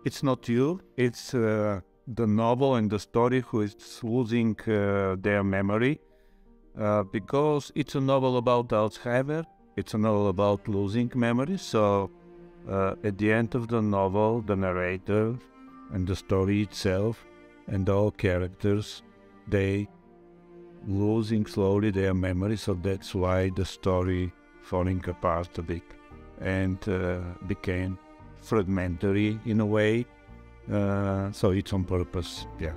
it's not you, it's the novel and the story who is losing their memory, because it's a novel about Alzheimer, it's a novel about losing memory. So at the end of the novel, the narrator and the story itself and all characters, they losing slowly their memory. So that's why the story falling apart a bit and became fragmentary in a way. So it's on purpose, yeah.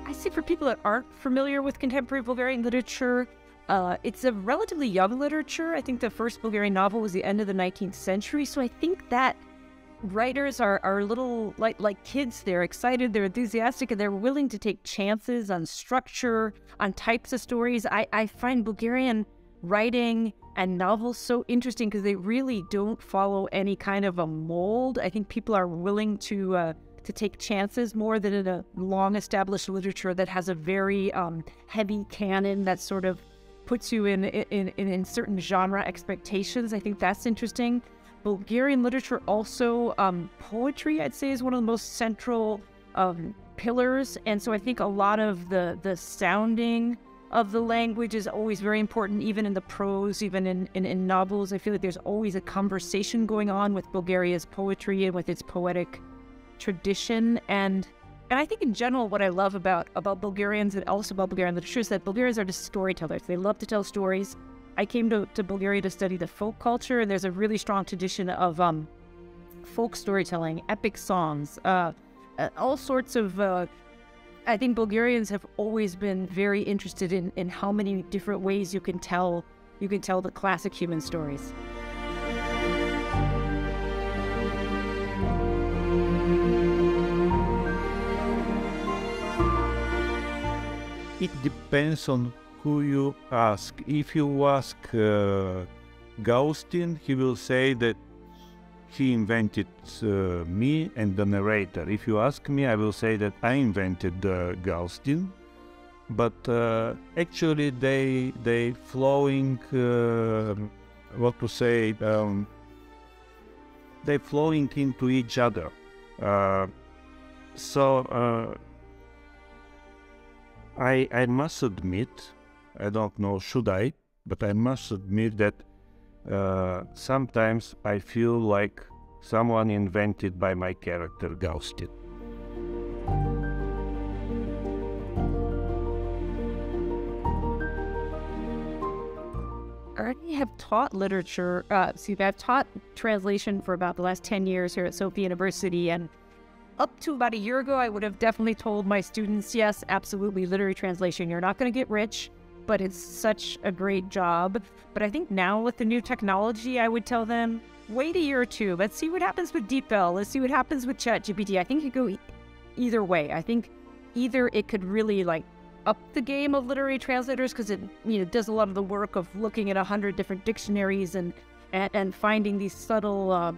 I see, for people that aren't familiar with contemporary Bulgarian literature, it's a relatively young literature. I think the first Bulgarian novel was the end of the 19th century. So I think that writers are a little like kids. They're excited, they're enthusiastic, and they're willing to take chances on structure, on types of stories. I find Bulgarian writing and novels so interesting because they really don't follow any kind of a mold. I think people are willing to take chances more than in a long-established literature that has a very heavy canon that sort of puts you in certain genre expectations. I think that's interesting. Bulgarian literature also, poetry, I'd say, is one of the most central pillars. And so I think a lot of the sounding of the language is always very important, even in the prose, even in novels. I feel like there's always a conversation going on with Bulgaria's poetry and with its poetic tradition. And I think in general, what I love about Bulgarians and also about Bulgarian literature is that Bulgarians are just storytellers. They love to tell stories. I came to Bulgaria to study the folk culture, and there's a really strong tradition of folk storytelling, epic songs, all sorts of... I think Bulgarians have always been very interested in how many different ways you can tell the classic human stories. It depends on who you ask. If you ask Gaustin, he will say that he invented me and the narrator. If you ask me, I will say that I invented Gaustin. But actually, they flowing. What to say? They flowing into each other. I must admit, I don't know should I, but I must admit that sometimes I feel like someone invented by my character Gaustin. I have taught literature, I've taught translation for about the last 10 years here at Sofia University, and up to about a year ago, I would have definitely told my students, yes, absolutely, literary translation. You're not going to get rich, but it's such a great job. But I think now with the new technology, I would tell them, wait a year or two. Let's see what happens with DeepL. Let's see what happens with ChatGPT. I think it could go either way. I think either it could really up the game of literary translators because it does a lot of the work of looking at 100 different dictionaries and finding these subtle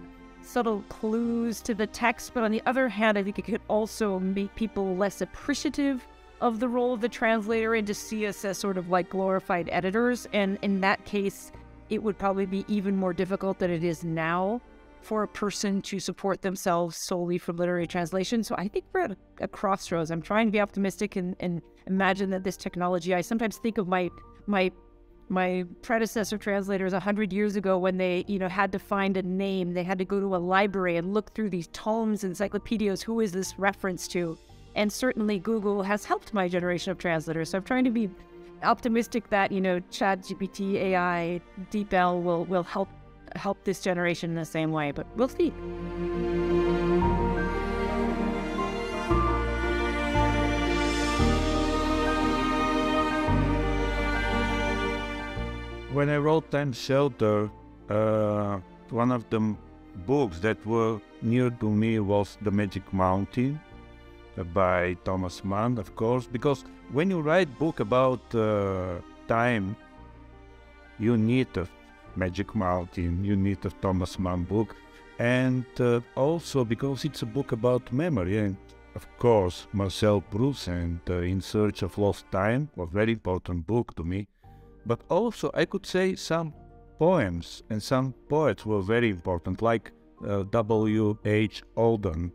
clues to the text, but on the other hand, I think it could also make people less appreciative of the role of the translator and just see us as sort of like glorified editors. And in that case, it would probably be even more difficult than it is now for a person to support themselves solely from literary translation. So I think we're at a crossroads. I'm trying to be optimistic and imagine that this technology, I sometimes think of my predecessor translators 100 years ago when they, had to find a name. They had to go to a library and look through these tomes, encyclopedias. Who is this reference to? And certainly Google has helped my generation of translators. So I'm trying to be optimistic that, ChatGPT, AI, DeepL will help this generation in the same way, but we'll see. When I wrote Time Shelter, one of the books that were near to me was The Magic Mountain by Thomas Mann, of course, because when you write book about time, you need a Magic Mountain, you need a Thomas Mann book, and also because it's a book about memory, and of course, Marcel Proust and In Search of Lost Time, a very important book to me. But also, I could say some poems and some poets were very important, like W.H. Auden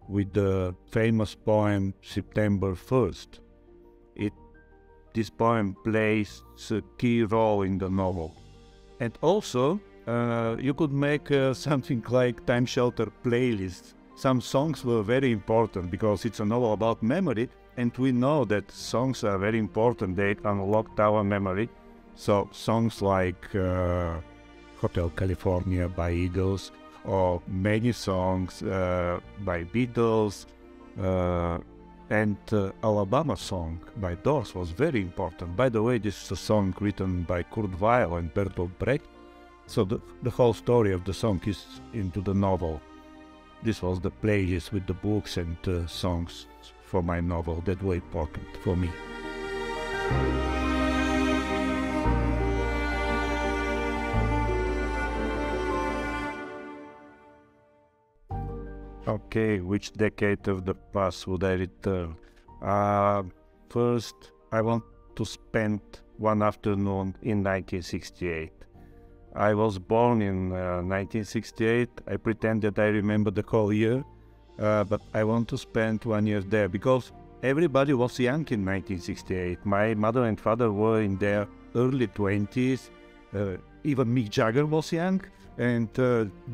with the famous poem September 1st. This poem plays a key role in the novel. And also, you could make something like Time Shelter playlists. Some songs were very important because it's a novel about memory, and we know that songs are very important. They unlocked our memory. So songs like Hotel California by Eagles, or many songs by Beatles, and Alabama Song by Doors was very important. By the way, this is a song written by Kurt Weill and Bertolt Brecht. So the whole story of the song is into the novel. This was the playlist with the books and songs for my novel that were important for me. Okay, which decade of the past would I return? First, I want to spend one afternoon in 1968. I was born in 1968. I pretend that I remember the whole year, but I want to spend 1 year there because everybody was young in 1968. My mother and father were in their early 20s. Even Mick Jagger was young, and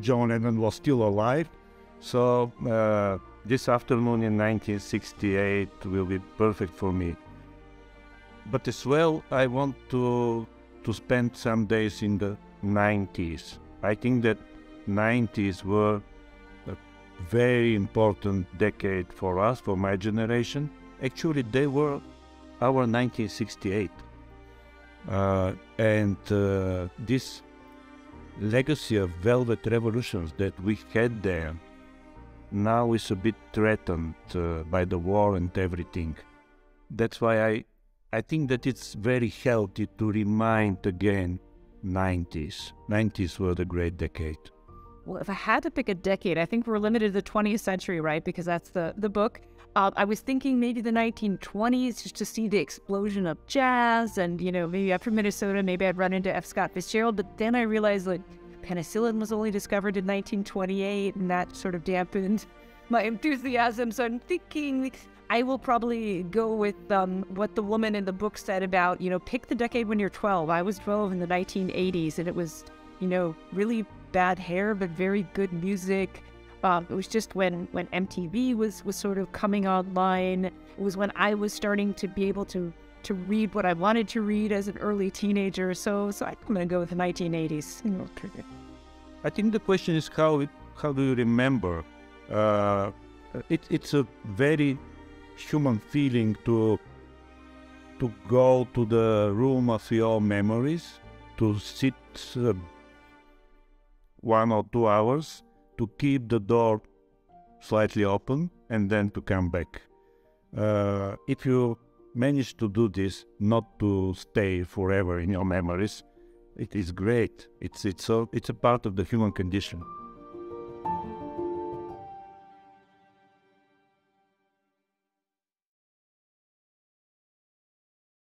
John Lennon was still alive. So this afternoon in 1968 will be perfect for me. But as well, I want to spend some days in the 90s. I think that 90s were a very important decade for us, for my generation. Actually, they were our 1968. And this legacy of velvet revolutions that we had there now is a bit threatened by the war and everything. That's why I think that it's very healthy to remind again 90s. 90s were the great decade. Well, if I had to pick a decade, I think we're limited to the 20th century, right? Because that's the book. I was thinking maybe the 1920s, just to see the explosion of jazz. And, you know, maybe I'm from Minnesota, maybe I'd run into F. Scott Fitzgerald. But then I realized, like, penicillin was only discovered in 1928, and that sort of dampened my enthusiasm. So I'm thinking I will probably go with what the woman in the book said about, you know, pick the decade when you're 12. I was 12 in the 1980s, and it was, you know, really bad hair, but very good music. It was just when MTV was sort of coming online. It was when I was starting to be able to read what I wanted to read as an early teenager. So I'm going to go with the 1980s. I think the question is how do you remember? It's a very human feeling to go to the room of your memories, to sit 1 or 2 hours, to keep the door slightly open, and then to come back. If you manage to do this, not to stay forever in your memories, it is great. It's a part of the human condition.